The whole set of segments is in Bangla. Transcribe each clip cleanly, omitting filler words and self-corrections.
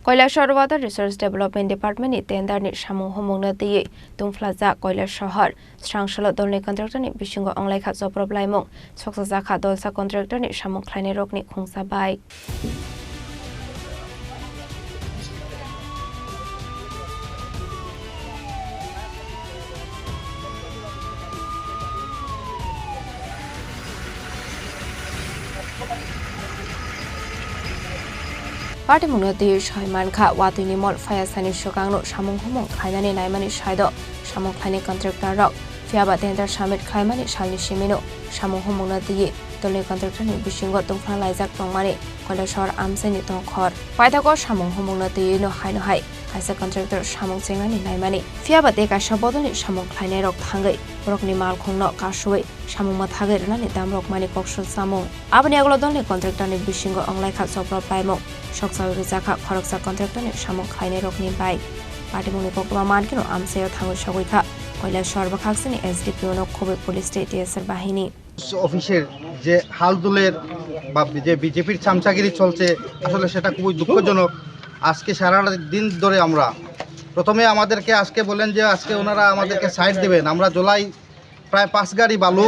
কৈলাসহর ওয়াটার রিসোর্স ডেভেলপমেন্ট ডিপার্টমেন্টनि टेन्डारनि सामुं हमंनो दियै दुंफ्लाजा Kailashahar स्रांसल दलनि कन्ट्रेक्टरनि बिसिंगो अंलायखा जब्रबलायमुं सकसाजाखा दलसा कन्ट्रेक्टरनि सामुं ख्लायनाय रकनि खुंजाबाय। Party Munati Shaimanka, Watini Mol, Fayasani Shokano, Shamung Humong, Kainani Naimani Shaido, Shamung Klani Contractor Rock, Fiaba Tender Shamit Kaimani, Shali Shimino, Shamung Humonati, Toli Contractor, Bishingo, Tungfan Lizak Tongmani, Kolashor Amseni Tongkor, Paitago Shamung Humonati, no Hino Hai, as a contractor Shamung Singani Naimani, Fiaba Deka Shabodoni, Shamung Klani Rock Hangai, Rockni Malkong, Kashway, Shamung Matagar, Nani Dam Rock Mani Kokshul Samung, Abaniaglodoni Contractor, Bishingo, Onlike Sopro Paimo. Shoksal Rizaka, Koroksa contractor, Shamong Kaine Rokni Bai. Party Munipokla Mankino, Amseo Tango Shawika, Kailashahar Bakhaksini, SDPO no Kobe Police State TSR বাহিনী অফিসের যে হালদুলের বা যে বিজেপির চামচাগিরি চলছে আসলে সেটা খুবই দুঃখজনক। আজকে সারা দিন ধরে আমরা প্রথমে আমাদেরকে আজকে বলেন যে আজকে ওনারা আমাদেরকে সাইড দেবেন। আমরা জুলাই প্রায় 5 গাড়ি বালু,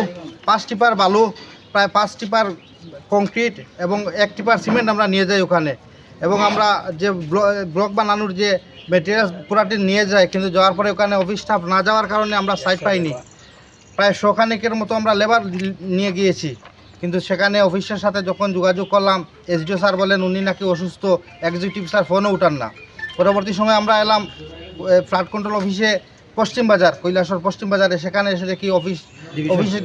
5 টিপার বালু, প্রায় 5 টিপার কংক্রিট এবং 1 টিপার সিমেন্ট আমরা নিয়ে যাই ওখানে, এবং আমরা যে ব্লক বানানোর যে মেটেরিয়ালস পুরাটি নিয়ে যায়, কিন্তু যাওয়ার পরে ওখানে অফিস স্টাফ না যাওয়ার কারণে আমরা সাইড পাইনি। প্রায় 100 খানেকের মতো আমরা লেবার নিয়ে গিয়েছি, কিন্তু সেখানে অফিসের সাথে যখন যোগাযোগ করলাম, এসডিও স্যার বলেন উনি নাকি অসুস্থ, এক্সিকিউটিভ স্যার ফোনও উঠান না। পরবর্তী সময় আমরা এলাম ফ্লাড কন্ট্রোল অফিসে পশ্চিম বাজার, কৈলাসহর পশ্চিম বাজারে। সেখানে এসে দেখি অফিসের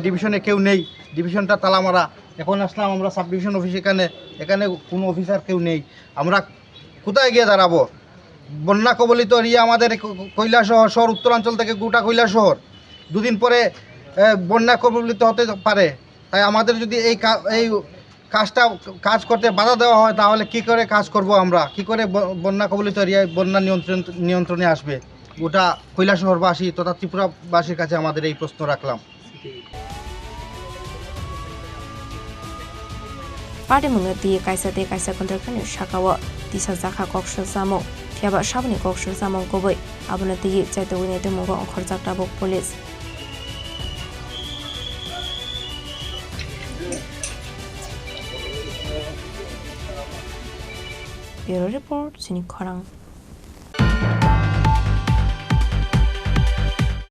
ডিভিশনে কেউ নেই, ডিভিশনটা তালা মারা। এখন আসলাম আমরা সাব ডিভিশন অফিস, এখানে কোনো অফিসার কেউ নেই। আমরা কোথায় গিয়ে দাঁড়াবো? বন্যা কবলিত এরিয়া আমাদের কৈলাসহর শহর, উত্তরাঞ্চল থেকে গোটা কৈলাসহর দুদিন পরে বন্যা কবলিত হতে পারে। তাই আমাদের যদি এই কাজ করতে বাধা দেওয়া হয়, তাহলে কি করে কাজ করব? আমরা কি করে বন্যা কবলিত এরিয়ায় বন্যা নিয়ন্ত্রণে আসবে? গোটা কৈলাসহরবাসী তথা ত্রিপুরাবাসীর কাছে আমাদের এই প্রশ্ন রাখলাম। Party Munati Kaisate Kaisa Contractor Shakawa, Disazaka Kokshul Samo, Tiaba Shabni Kokshul Samo Goboy, Abunati Zetawine Mugo on Korzakabo Police. Bureau Report, Sinikorang.